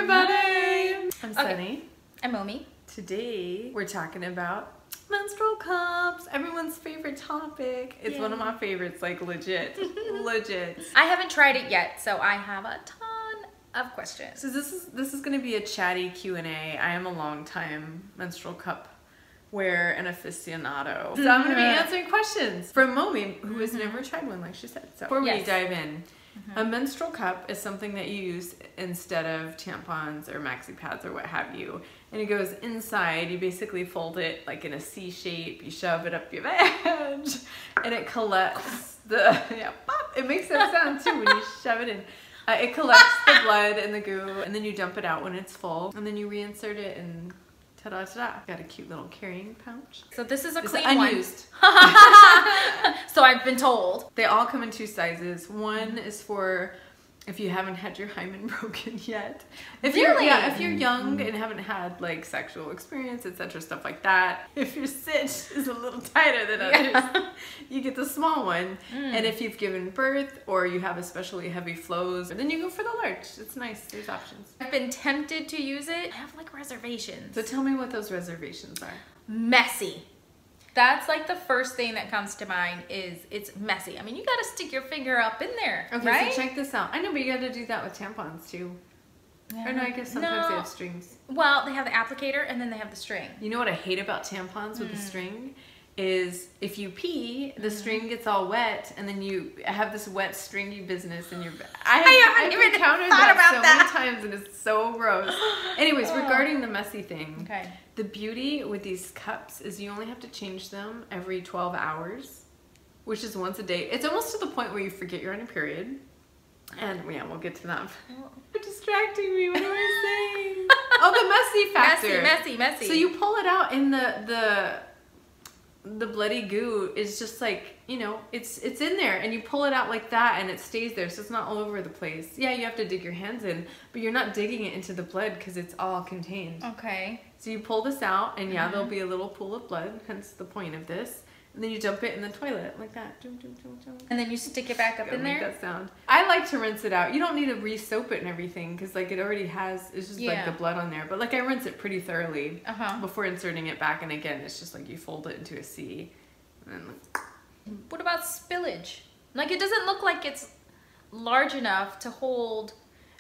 everybody! I'm Sunny. I'm Momi. Today we're talking about menstrual cups, everyone's favorite topic. It's one of my favorites, like legit. Legit. I haven't tried it yet, so I have a ton of questions. So this is going to be a chatty Q&A. I am a long-time menstrual cup wearer and aficionado. So I'm going to be answering questions from Momi, who has never tried one, like she said. So before we dive in, a menstrual cup is something that you use instead of tampons or maxi pads or what have you. And it goes inside. You basically fold it like in a C shape. You shove it up your vag, and it collects the pop. It makes that sound too when you shove it in. It collects the blood and the goo, and then you dump it out when it's full, and then you reinsert it and ta-da, ta-da. Got a cute little carrying pouch. So this is a clean unused one. So I've been told. They all come in two sizes. One is for if you haven't had your hymen broken yet. If you're young and haven't had like sexual experience, etc., stuff like that. If your stitch is a little tighter than others, you get the small one. And if you've given birth or you have especially heavy flows, then you go for the large. It's nice. There's options. I've been tempted to use it. I have like reservations. So tell me what those reservations are. Messy. That's like the first thing that comes to mind is it's messy. I mean, you gotta stick your finger up in there, okay, right? So check this out. I know, but you gotta do that with tampons too. Or no, I guess sometimes they have strings. Well, they have the applicator and then they have the string. You know what I hate about tampons with the string? Is if you pee, the string gets all wet, and then you have this wet stringy business in your bag. I've even encountered that so many times, and it's so gross. Anyways, regarding the messy thing, the beauty with these cups is you only have to change them every 12 hours, which is once a day. It's almost to the point where you forget you're on a period. And yeah, we'll get to that. You're distracting me. What am I saying? Oh, the messy factor. Messy. So you pull it out, and the bloody goo is just like, you know, it's in there, and you pull it out like that, and it stays there, so it's not all over the place. Yeah, you have to dig your hands in, but you're not digging it into the blood because it's all contained. Okay. So you pull this out, and yeah, there'll be a little pool of blood, hence the point of this. And then you dump it in the toilet like that. And then you stick it back up in there? Make that sound. I like to rinse it out. You don't need to re-soap it and everything because like it already has, it's just like the blood on there. But like I rinse it pretty thoroughly before inserting it back. And again, it's just like you fold it into a C. And then what about spillage? Like it doesn't look like it's large enough to hold.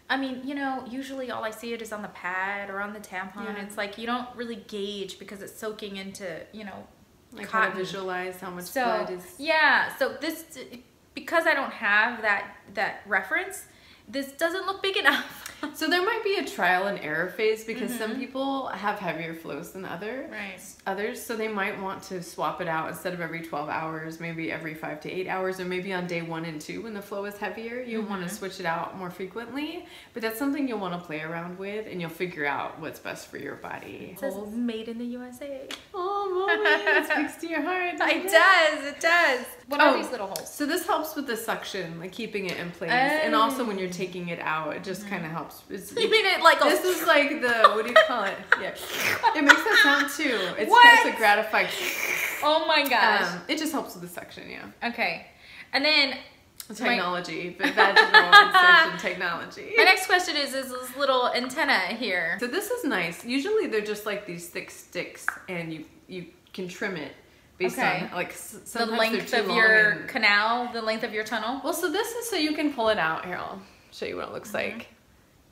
I mean, you know, usually all I see it is on the pad or on the tampon. Yeah. It's like you don't really gauge because it's soaking into, you know, like cotton. How to visualize how much blood is. Yeah, so this, because I don't have that reference, this doesn't look big enough. So there might be a trial and error phase because some people have heavier flows than others, so they might want to swap it out instead of every 12 hours, maybe every 5 to 8 hours, or maybe on day 1 and 2 when the flow is heavier, you want to switch it out more frequently. But that's something you'll want to play around with, and you'll figure out what's best for your body. It says made in the USA. Oh, Mommy, it speaks to your heart. It does. What are these little holes? So this helps with the suction, like keeping it in place, and also when you're taking it out, it just kind of helps. You mean it like this is like the, what do you call it? Yeah, it makes that sound too. It's a gratifying. Oh my gosh! It just helps with the suction, yeah. Okay, and then technology, vaginal insertion technology. My next question is this little antenna here. So this is nice. Usually they're just like these thick sticks, and you can trim it. Based on like the length of your canal, the length of your tunnel. Well, so this is so you can pull it out. Here, I'll show you what it looks like.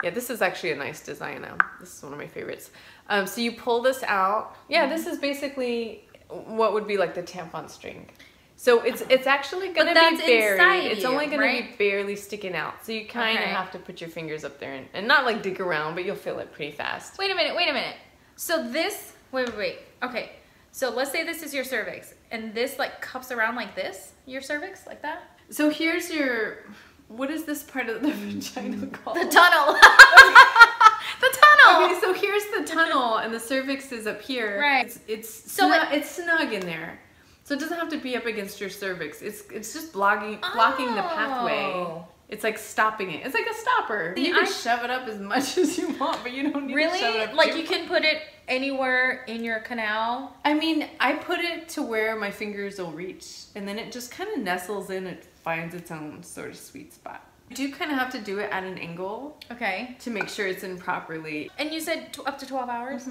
Yeah, this is actually a nice design now. This is one of my favorites. So you pull this out. Yeah, this is basically what would be like the tampon string. So it's actually gonna be buried. It's only gonna be barely sticking out. So you kind of have to put your fingers up there and not like dig around, but you'll feel it pretty fast. Wait a minute. So this, wait. Okay. So let's say this is your cervix, and this like cups around like this, your cervix, like that? So here's your, what is this part of the vagina called? The tunnel. The tunnel. Okay, so here's the tunnel, and the cervix is up here. Right. It's snug in there. So it doesn't have to be up against your cervix. It's just blocking the pathway. It's like stopping it. It's like a stopper. You can shove it up as much as you want, but you don't need to shove it up. Like you can put it anywhere in your canal? I mean, I put it to where my fingers will reach, and then it just kind of nestles in. It finds its own sort of sweet spot. You do kind of have to do it at an angle. Okay. To make sure it's in properly. And you said up to 12 hours?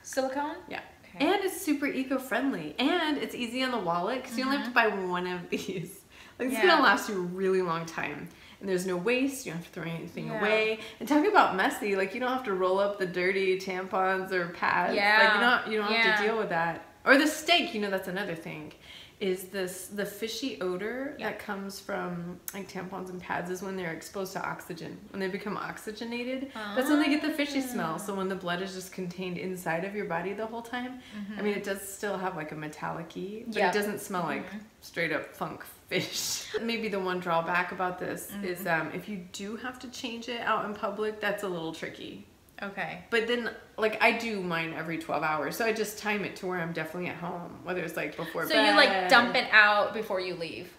Silicone? Yeah. Okay. And it's super eco-friendly. And it's easy on the wallet because you only have to buy one of these. Like, it's going to last you a really long time. And there's no waste. You don't have to throw anything away. And talking about messy, like, you don't have to roll up the dirty tampons or pads. Yeah. Like, you don't have to deal with that. Or the stink, you know, that's another thing. Is the fishy odor that comes from like tampons and pads is when they're exposed to oxygen. When they become oxygenated, that's when they get the fishy smell. So when the blood is just contained inside of your body the whole time, I mean, it does still have like a metallic-y, but it doesn't smell like straight up funk fish. Maybe the one drawback about this is if you do have to change it out in public, that's a little tricky. Okay. But then, like, I do mine every 12 hours, so I just time it to where I'm definitely at home, whether it's, like, before bed. So you, like, dump it out before you leave?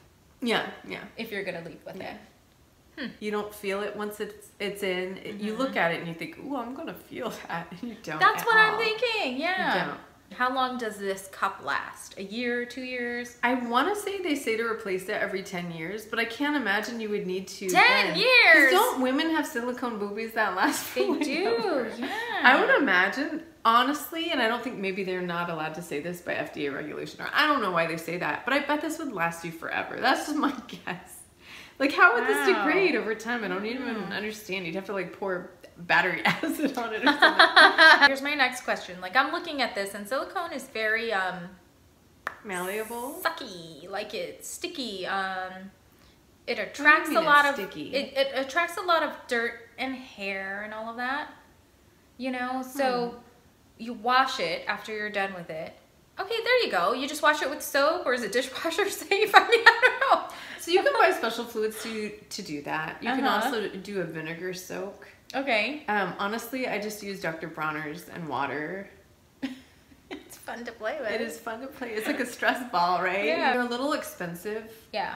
Yeah, yeah. If you're gonna leave with it. You don't feel it once it's in. You look at it and you think, ooh, I'm gonna feel that. And you don't. That's what I'm thinking, yeah. You don't. How long does this cup last? A year, 2 years? I want to say they say to replace it every 10 years, but I can't imagine you would need to. 10 years? Because don't women have silicone boobies that last for They do, yeah. I would imagine, honestly, and I don't think maybe they're not allowed to say this by FDA regulation, or I don't know why they say that, but I bet this would last you forever. That's just my guess. Like, how would this degrade over time? I don't even understand. You'd have to, like, pour battery acid on it or something. Here's my next question. Like, I'm looking at this, and silicone is very, malleable? sucky. Like, it's sticky. It attracts a lot of... sticky? It attracts a lot of dirt and hair and all of that. You know? So, you wash it after you're done with it. Okay, there you go. You just wash it with soap, or is it dishwasher safe? I mean, I don't know. So you can buy special fluids to do that. You can also do a vinegar soak. Okay. Honestly, I just use Dr. Bronner's and water. It's fun to play with. It is fun to play. It's like a stress ball, right? Yeah. They're a little expensive. Yeah.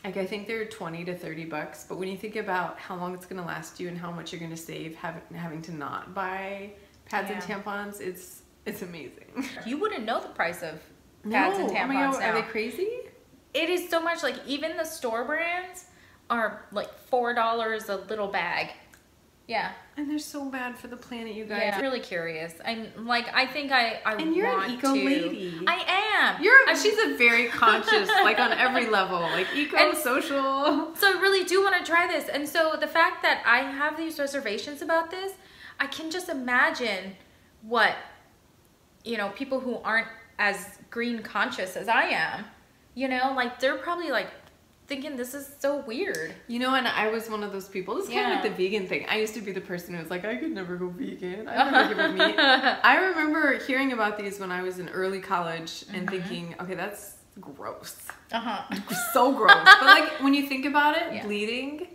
Like, I think they're $20 to $30, but when you think about how long it's going to last you and how much you're going to save having to not buy pads and tampons, it's amazing. You wouldn't know the price of pads and tampons oh my God, now. Are they crazy? It is so much. Like, even the store brands are like $4 a little bag. Yeah. And they're so bad for the planet, you guys. Yeah. I'm really curious. I'm like, I think I and you're want an eco to. lady. I am. She's a very conscious, like, on every level, like eco, and social. So I really do want to try this. And so the fact that I have these reservations about this, I can just imagine what, you know, people who aren't as green conscious as I am, you know, like, they're probably like thinking this is so weird. You know, and I was one of those people. This is kind of like the vegan thing. I used to be the person who was like, I could never go vegan. I never give up meat. I remember hearing about these when I was in early college and thinking, okay, that's gross. So gross. But, like, when you think about it, bleeding...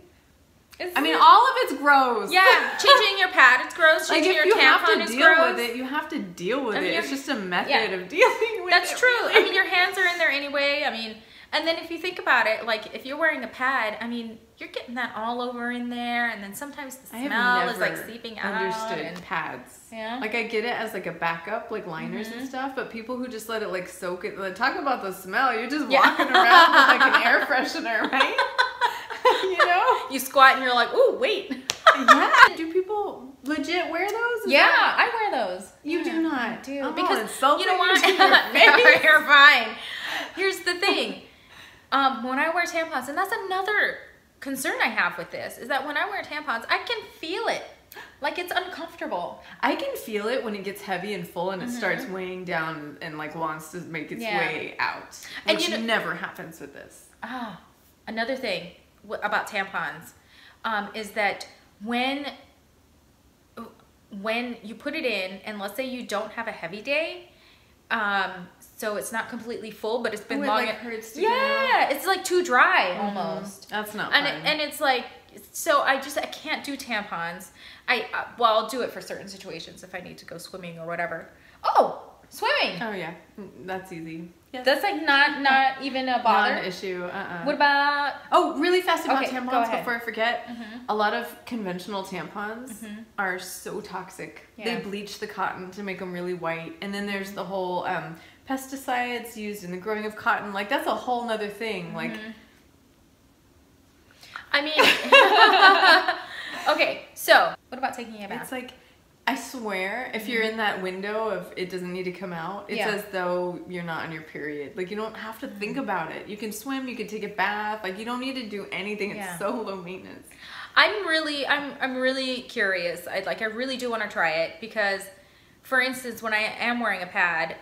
I mean, all of it's gross. Yeah, changing your pad, it's gross. Changing your tampon is gross. If you have to deal with it, you have to deal with it. It's just a method of dealing with it. That's true. Really. I mean, your hands are in there anyway. I mean, and then if you think about it, like, if you're wearing a pad, I mean, you're getting that all over in there, and then sometimes the smell is, like, seeping out. Understood pads. Yeah. Like, I get it as, like, a backup, like, liners and stuff, but people who just let it, like, soak it, like, talk about the smell. You're just walking around with, like, an air freshener, right? You know? You squat and you're like, ooh, wait. Yeah. Do people legit wear those? I wear those. You do not. I do. Oh, because, you know what? You're fine. Here's the thing. When I wear tampons, and that's another concern I have with this, is that when I wear tampons, I can feel it. Like, it's uncomfortable. I can feel it when it gets heavy and full and it starts weighing down and, like, wants to make its way out. Which never happens with this. Another thing about tampons is that when you put it in, and let's say you don't have a heavy day, so it's not completely full, but it's been long. It, like, hurts to it's like too dry almost. That's not fun. And it's like, so I can't do tampons. Well, I'll do it for certain situations if I need to go swimming or whatever. Oh, swimming. Oh yeah, that's easy. Yes. That's like not even a bother. Not an issue. What about? Oh, really fast about tampons before I forget. A lot of conventional tampons are so toxic. They bleach the cotton to make them really white, and then there's the whole pesticides used in the growing of cotton. Like, that's a whole nother thing. Like, I mean, okay, so what about taking a bath? It's like, I swear, if you're in that window of it doesn't need to come out, it's as though you're not on your period. Like, you don't have to think about it. You can swim, you can take a bath. Like, you don't need to do anything. It's so low maintenance. I'm really curious. I really do want to try it because, for instance, when I am wearing a pad,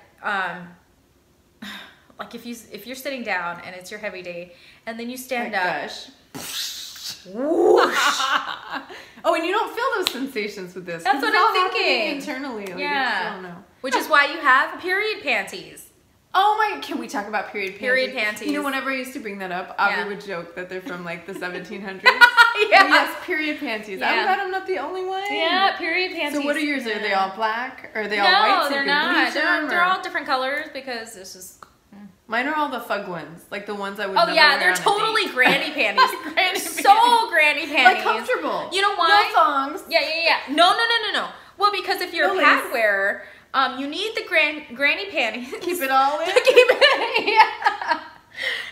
like if you're sitting down and it's your heavy day, and then you stand up. Gosh. Oh, and you don't feel those sensations with this. That's what I'm thinking. Internally, like, yeah. I don't know. Which is why you have period panties. Oh my! Can we talk about period panties? Period panties. You know, whenever I used to bring that up, Avi would joke that they're from like the 1700s. Yes, period panties. Yeah. I'm glad I'm not the only one. Yeah, period panties. So what are yours? Are they all black? Or are they all white? No, they're not. They're all different colors because this is. Mine are all the fug ones, like the ones I would. Oh never yeah, wear they're on totally granny panties. Granny panties. Like comfortable. You know why? No thongs. Yeah. No. Well, because if you're a pad wearer, you need the granny panties. Keep it all in. Keep it. Yeah.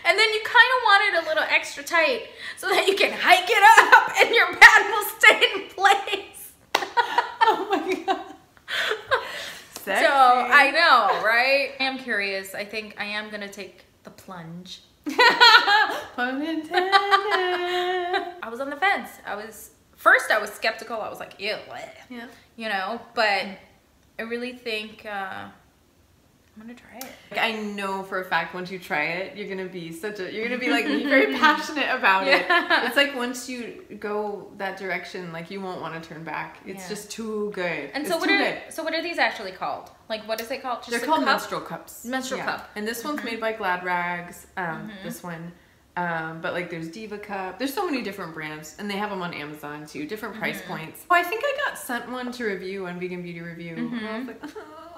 And then you kind of want it a little extra tight so that you can hike it up and your pad will stay in place. Oh my god. Sexy. So I know, right? I am curious. I think I am gonna take the plunge. Pun intended. I was on the fence. I was skeptical. I was like, ew, what? Yeah. You know, but I really think I'm gonna try it. I know for a fact once you try it, you're gonna be like very passionate about it. It's like once you go that direction, like you won't want to turn back. It's just too good. And so what are these actually called? Like, what is it called? They're called menstrual cups. Menstrual cup. And this one's made by Glad Rags. This one. But like there's Diva Cup. There's so many different brands, and they have them on Amazon too. Different price points. Oh, I think I got sent one to review on Vegan Beauty Review. And I was like,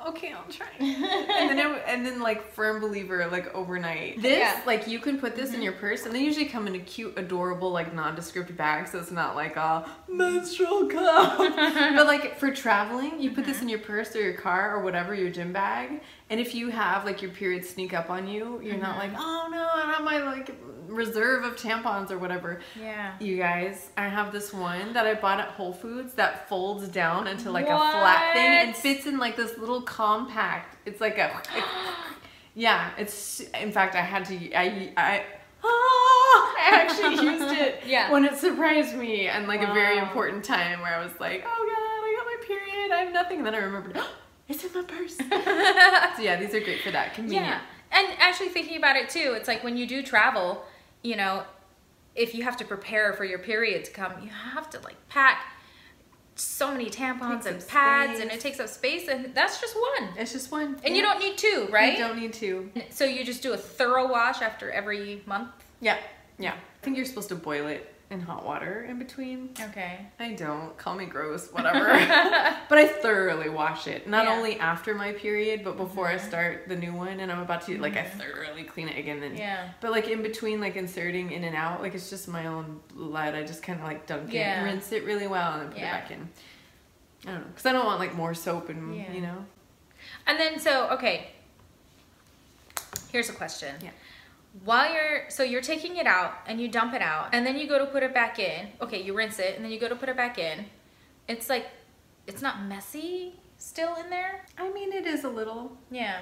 okay, I'll try. and then like firm believer, like overnight. This like you can put this in your purse, and they usually come in a cute, adorable, like nondescript bag, so it's not like a menstrual cup. But like for traveling, you put this in your purse or your car or whatever, your gym bag. And if you have like your period sneak up on you, you're not like, oh no, I have my like reserve of tampons or whatever. Yeah. You guys, I have this one that I bought at Whole Foods that folds down into like a flat thing and fits in like this little compact. It's like yeah, it's, in fact, I had to, I actually used it when it surprised me and like a very important time where I was like, oh god, I got my period, I have nothing. And then I remembered, it's in my purse. So yeah, these are great for that. Convenient. Yeah. And actually thinking about it too, it's like when you do travel, you know, if you have to prepare for your period to come, you have to like pack so many tampons and pads and it takes up space, and that's just one. It's just one. And you don't need two, right? You don't need two. So you just do a thorough wash after every month? Yeah. I think you're supposed to boil it in hot water in between. Okay. I don't. Call me gross, whatever. But I thoroughly wash it. Not only after my period, but before I start the new one and I'm about to, like, I thoroughly clean it again. Then, but, like, in between, like, inserting in and out, like, it's just my own blood. I just kind of, like, dunk it and rinse it really well and then put it back in. I don't know. Because I don't want, like, more soap and, you know. And then, so, okay. Here's a question. Yeah. While you're taking it out and you dump it out and then you go to put it back in. Okay, you rinse it and then you go to put it back in. It's like, it's not messy still in there? I mean, it is a little. Yeah.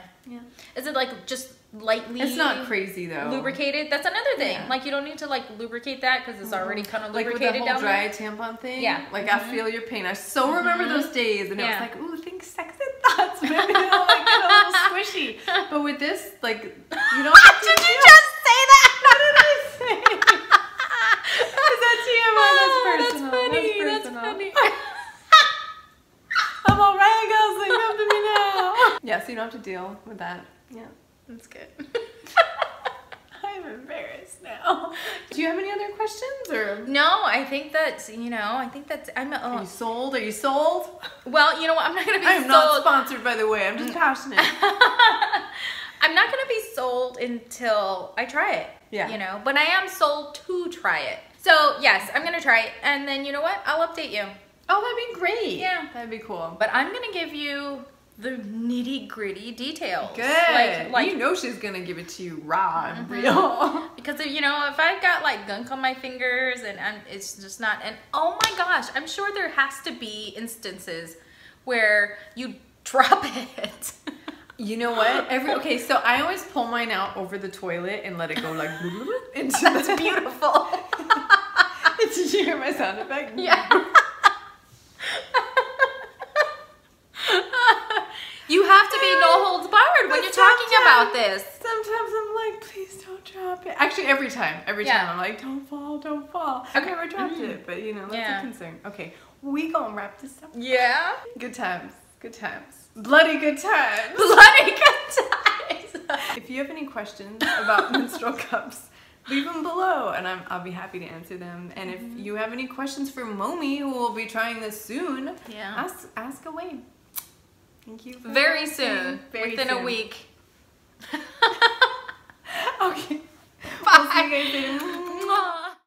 Is it like just lightly? It's not crazy though. Lubricated? That's another thing. Like you don't need to like lubricate that because it's already kind of lubricated with the whole dry tampon thing. Yeah. Like I feel your pain. I so remember those days and it was like, ooh, think sexy thoughts. Maybe it'll like get a little squishy. But with this, like, you don't have to. Did you just say that? What did I say? Is that TMI? That's personal. That's funny. I'm all right, girls. Like, come to me now. Yeah, so you don't have to deal with that. Yeah, that's good. I'm embarrassed now. Do you have any other questions or? No, I think that's, Are you sold? Are you sold? Well, you know what? I'm not going to be sold. I'm not sponsored, by the way. I'm just passionate. I'm not going to be sold until I try it. Yeah. You know, but I am sold to try it. So, yes, I'm going to try it. And then, you know what? I'll update you. Oh, that'd be great. Yeah. That'd be cool. But I'm going to give you the nitty gritty details. Good. Like you know she's gonna give it to you raw and real. Because if I've got like gunk on my fingers and it's just not, and oh my gosh, I'm sure there has to be instances where you drop it. You know what? Okay, so I always pull mine out over the toilet and let it go like into That's beautiful. Did you hear my sound effect? Yeah. You have to be no holds barred when you're talking about this. Sometimes I'm like, please don't drop it. Actually, every time I'm like, don't fall, don't fall. I've never dropped it, but that's a concern. Okay, we gonna wrap this up. Yeah. Good times. Good times. Bloody good times. Bloody good times. If you have any questions about menstrual cups, leave them below and I'll be happy to answer them. And if you have any questions for Momi, who will be trying this soon, ask away. Thank you. Very soon. Within a week. Okay. Bye. We'll see you guys later.